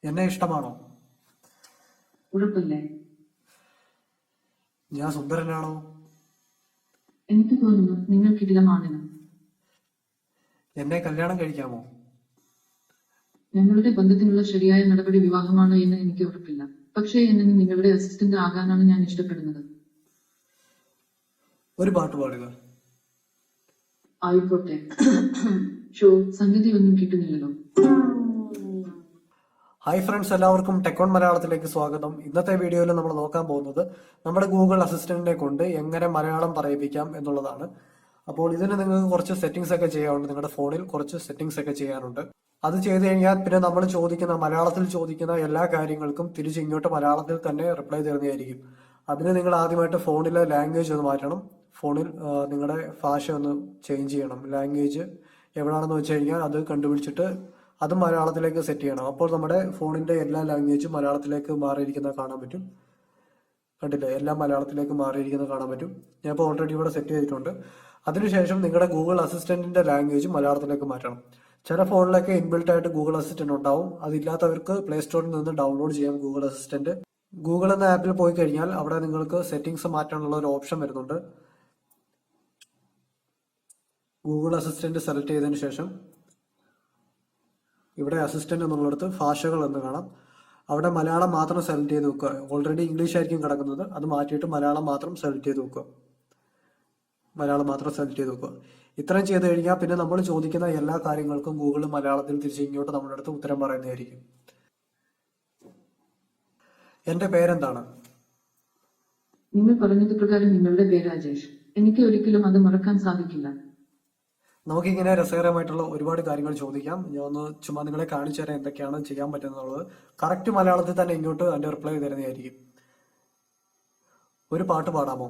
എന്നെ ഇഷ്ടമാണോ? ഉറപ്പല്ലേ? ഞാൻ സുന്ദരനാണോ? എനിക്ക് തോന്നുന്നു നിങ്ങൾ കിടിലമാണെന്ന്. എന്നെ കല്യാണം കഴിക്കാമോ? ഞങ്ങളുടെ ബന്ധത്തിനുള്ള ശരിയായ നടപടി വിവാഹമാണോ എന്ന് എനിക്ക് ഉറപ്പില്ല. പക്ഷേ എന്നെ നിങ്ങളുടെ അസിസ്റ്റന്റ് ആകാനാണ് ഞാൻ ഇഷ്ടപ്പെടുന്നത്. ഒരു പാട്ട് പാടുക. ആയിക്കോട്ടെ. ഷോ സംഗതി ഒന്നും കിട്ടുന്നില്ലല്ലോ. ഹായ് ഫ്രണ്ട്സ്, എല്ലാവർക്കും ടെക് ഓൺ മലയാളത്തിലേക്ക് സ്വാഗതം. ഇന്നത്തെ വീഡിയോയിൽ നമ്മൾ നോക്കാൻ പോകുന്നത് നമ്മുടെ ഗൂഗിൾ അസിസ്റ്റന്റിനെ കൊണ്ട് എങ്ങനെ മലയാളം പറയിപ്പിക്കാം എന്നുള്ളതാണ്. അപ്പോൾ ഇതിന് നിങ്ങൾക്ക് കുറച്ച് സെറ്റിംഗ്സ് ഒക്കെ ചെയ്യാനുണ്ട്. നിങ്ങളുടെ ഫോണിൽ കുറച്ച് സെറ്റിംഗ്സ് ഒക്കെ ചെയ്യാനുണ്ട്. അത് ചെയ്ത് കഴിഞ്ഞാൽ പിന്നെ നമ്മൾ മലയാളത്തിൽ ചോദിക്കുന്ന എല്ലാ കാര്യങ്ങൾക്കും തിരിച്ച് ഇങ്ങോട്ട് മലയാളത്തിൽ തന്നെ റിപ്ലൈ തരുന്നതായിരിക്കും. അതിന് നിങ്ങൾ ആദ്യമായിട്ട് ഫോണിലെ ലാംഗ്വേജ് ഒന്ന് മാറ്റണം. ഫോണിൽ നിങ്ങളുടെ ഭാഷ ഒന്ന് ചേഞ്ച് ചെയ്യണം. ലാംഗ്വേജ് എവിടെയാണെന്ന് വെച്ച് കഴിഞ്ഞാൽ അത് കണ്ടുപിടിച്ചിട്ട് അത് മലയാളത്തിലേക്ക് സെറ്റ് ചെയ്യണം. അപ്പോൾ നമ്മുടെ ഫോണിന്റെ എല്ലാ ലാംഗ്വേജും മലയാളത്തിലേക്ക് മാറിയിരിക്കുന്നത് കാണാൻ പറ്റും. കണ്ടില്ലേ, എല്ലാം മലയാളത്തിലേക്ക് മാറിയിരിക്കുന്നത് കാണാൻ പറ്റും. ഞാൻ ഇപ്പോൾ ഓൾറെഡി ഇവിടെ സെറ്റ് ചെയ്തിട്ടുണ്ട്. അതിനുശേഷം നിങ്ങളുടെ ഗൂഗിൾ അസിസ്റ്റന്റിന്റെ ലാംഗ്വേജ് മലയാളത്തിലേക്ക് മാറ്റണം. ചില ഫോണിലൊക്കെ ഇൻബിൽട്ട് ആയിട്ട് ഗൂഗിൾ അസിസ്റ്റന്റ് ഉണ്ടാവും. അതില്ലാത്തവർക്ക് പ്ലേ സ്റ്റോറിൽ നിന്ന് ഡൗൺലോഡ് ചെയ്യാം ഗൂഗിൾ അസിസ്റ്റന്റ്. ഗൂഗിൾ എന്ന ആപ്പിൽ പോയി കഴിഞ്ഞാൽ അവിടെ നിങ്ങൾക്ക് സെറ്റിംഗ്സ് മാറ്റാനുള്ള ഒരു ഓപ്ഷൻ വരുന്നുണ്ട്. ഗൂഗിൾ അസിസ്റ്റന്റ് സെലക്ട് ചെയ്തതിനു ശേഷം ഇവിടെ അസിസ്റ്റന്റ് എന്നുള്ളിടത്ത് ഭാഷകൾ എന്ന് കാണാം. അവിടെ മലയാളം മാത്രം സെലക്ട് ചെയ്ത് വെക്കുക. ഓൾറെഡി ഇംഗ്ലീഷ് ആയിരിക്കും കിടക്കുന്നത്. അത് മാറ്റിയിട്ട് മലയാളം മാത്രം സെലക്ട് ചെയ്ത് വെക്കുക. മലയാളം മാത്രം സെലക്ട് ചെയ്ത് വെക്കുക. ഇത്രയും ചെയ്ത് കഴിഞ്ഞാൽ പിന്നെ നമ്മൾ ചോദിക്കുന്ന എല്ലാ കാര്യങ്ങൾക്കും ഗൂഗിൾ മലയാളത്തിൽ തിരിച്ച് ഇങ്ങോട്ട് നമ്മുടെ അടുത്ത് ഉത്തരം പറയുന്നതായിരിക്കും. എന്റെ പേരെന്താണ്? നിങ്ങൾ പറഞ്ഞത് പ്രകാരം നിങ്ങളുടെ പേര് രാജേഷ്. എനിക്ക് ഒരിക്കലും അത് മറക്കാൻ സാധിക്കില്ല. നമുക്കിങ്ങനെ രസകരമായിട്ടുള്ള ഒരുപാട് കാര്യങ്ങൾ ചോദിക്കാം. ഞാൻ ഒന്ന് ചുമ്മാ നിങ്ങളെ കാണിച്ചു തരാം എന്തൊക്കെയാണ് ചെയ്യാൻ പറ്റുന്നത്. കറക്റ്റ് മലയാളത്തിൽ തന്നെ ഇങ്ങോട്ട് അതിന്റെ റിപ്ലൈ തരുന്നതായിരിക്കും. ഒരു പാട്ട് പാടാമോ?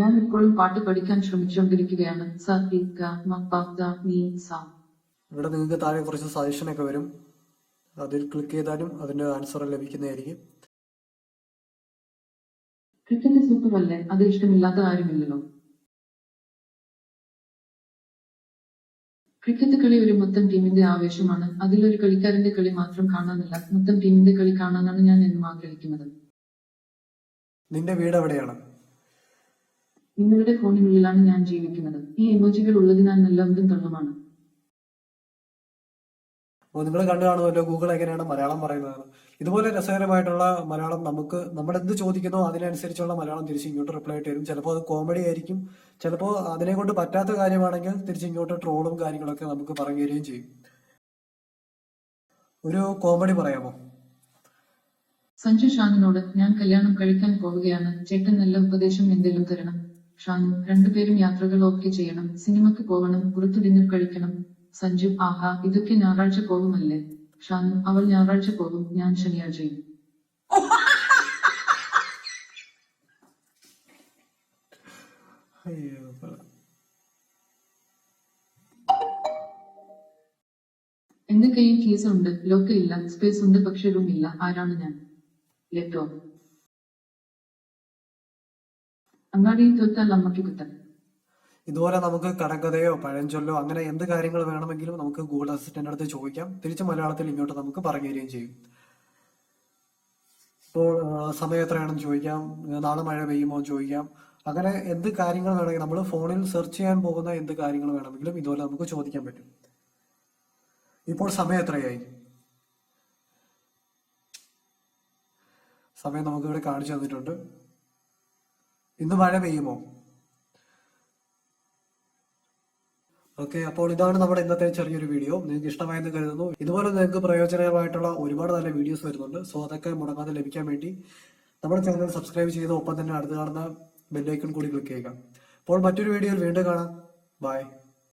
ഞാൻ ഇപ്പോഴും പാട്ട് പഠിക്കാൻ ശ്രമിച്ചുകൊണ്ടിരിക്കുകയാണ്. ഇവിടെ നിങ്ങൾക്ക് താഴെ കുറച്ച് സജഷൻ ഒക്കെ വരും. അതിൽ ക്ലിക്ക് ചെയ്താലും അതിന്റെ ആൻസർ ലഭിക്കുന്നതായിരിക്കും. ക്രിക്കറ്റ് സൂപ്പർ അല്ലേ? അത് ഇഷ്ടമില്ലാത്ത ആരുമില്ലല്ലോ. ക്രിക്കറ്റ് കളി ഒരു മൊത്തം ടീമിന്റെ ആവേശമാണ്. അതിലൊരു കളിക്കാരന്റെ കളി മാത്രം കാണാനല്ല, മൊത്തം ടീമിന്റെ കളി കാണാനാണ് ഞാൻ എന്നും ആഗ്രഹിക്കുന്നത്. നിന്റെ വീട് എവിടെയാണ്? നിങ്ങളുടെ ഫോണിനുള്ളിലാണ് ഞാൻ ജീവിക്കുന്നത്. ഈ എമോജികൾ ഉള്ളതിനാൽ നല്ലതും തള്ളുമാണ്. നിങ്ങൾ കണ്ടു കാണുമല്ലോ ഗൂഗിൾ എങ്ങനെയാണ് മലയാളം പറയുന്നത്. ഇതുപോലെ രസകരമായിട്ടുള്ള മലയാളം നമ്മൾ എന്ത് ചോദിക്കുന്നോ അതിനനുസരിച്ചുള്ള മലയാളം തിരിച്ച് ഇങ്ങോട്ട് റിപ്ലൈ ആയിട്ട് വരും. ചിലപ്പോൾ അത് കോമഡി ആയിരിക്കും. ചിലപ്പോൾ അതിനെ കൊണ്ട് പറ്റാത്ത കാര്യമാണെങ്കിൽ തിരിച്ച് ഇങ്ങോട്ട് ട്രോളും കാര്യങ്ങളൊക്കെ നമുക്ക് പറഞ്ഞു തരികയും ചെയ്യും. ഒരു കോമഡി പറയാമോ? സഞ്ജു ഷാനിനോട് ഞാൻ കല്യാണം കഴിക്കാൻ പോവുകയാണ്, ചേട്ടൻ നല്ല ഉപദേശം എന്തെങ്കിലും തരണം. ഷാനു, രണ്ടുപേരും യാത്രകൾ ഓക്കെ ചെയ്യണം, സിനിമക്ക് പോകണം, പുറത്തു ഡിന്നർ കഴിക്കണം. സഞ്ജു, ആഹാ, ഇതൊക്കെ ഞായറാഴ്ച പോകുമല്ലേ? ഷാനു, അവൾ ഞായറാഴ്ച പോകും, ഞാൻ ശനിയാഴ്ചയും. എന്റെ കയ്യിൽ കീസ് ഉണ്ട്, ലോക്ക് ഇല്ല, സ്പേസ് ഉണ്ട് പക്ഷെ റൂം ഇല്ല. ആരാണ് ഞാൻ? ലാപ്ടോപ്പ്. അങ്ങാടിയിൽ തോറ്റാൽ അമ്മയ്ക്ക് കുത്തം. ഇതുപോലെ നമുക്ക് കടങ്കഥയോ പഴഞ്ചൊല്ലോ അങ്ങനെ എന്ത് കാര്യങ്ങൾ വേണമെങ്കിലും നമുക്ക് ഗൂഗിൾ അസിസ്റ്റന്റ് അടുത്ത് ചോദിക്കാം. തിരിച്ച് മലയാളത്തിൽ ഇങ്ങോട്ട് നമുക്ക് പറഞ്ഞു തരികയും ചെയ്യും. ഇപ്പോൾ സമയം എത്രയാണെന്ന് ചോദിക്കാം, നാളെ മഴ പെയ്യുമോ എന്ന് ചോദിക്കാം. അങ്ങനെ എന്ത് കാര്യങ്ങൾ വേണമെങ്കിലും നമ്മൾ ഫോണിൽ സെർച്ച് ചെയ്യാൻ പോകുന്ന എന്ത് കാര്യങ്ങൾ വേണമെങ്കിലും ഇതുപോലെ നമുക്ക് ചോദിക്കാൻ പറ്റും. ഇപ്പോൾ സമയം എത്രയായി? സമയം നമുക്ക് ഇവിടെ കാണിച്ചു തന്നിട്ടുണ്ട്. ഇന്ന് മഴ പെയ്യുമോ? ഓക്കെ, അപ്പോൾ ഇതാണ് നമ്മുടെ ഇന്നത്തെ ചെറിയൊരു വീഡിയോ. നിങ്ങൾക്ക് ഇഷ്ടമായെന്ന് കരുതുന്നു. ഇതുപോലെ നിങ്ങൾക്ക് പ്രയോജനകരമായിട്ടുള്ള ഒരുപാട് നല്ല വീഡിയോസ് വരുന്നുണ്ട്. സോ അതൊക്കെ മുടങ്ങാതെ ലഭിക്കാൻ വേണ്ടി നമ്മുടെ ചാനൽ സബ്സ്ക്രൈബ് ചെയ്ത് ഒപ്പം തന്നെ അടുത്ത് കാണുന്ന ബെല്ലൈക്കൺ കൂടി ക്ലിക്ക് ചെയ്യുക. അപ്പോൾ മറ്റൊരു വീഡിയോയിൽ വീണ്ടും കാണാം. ബൈ.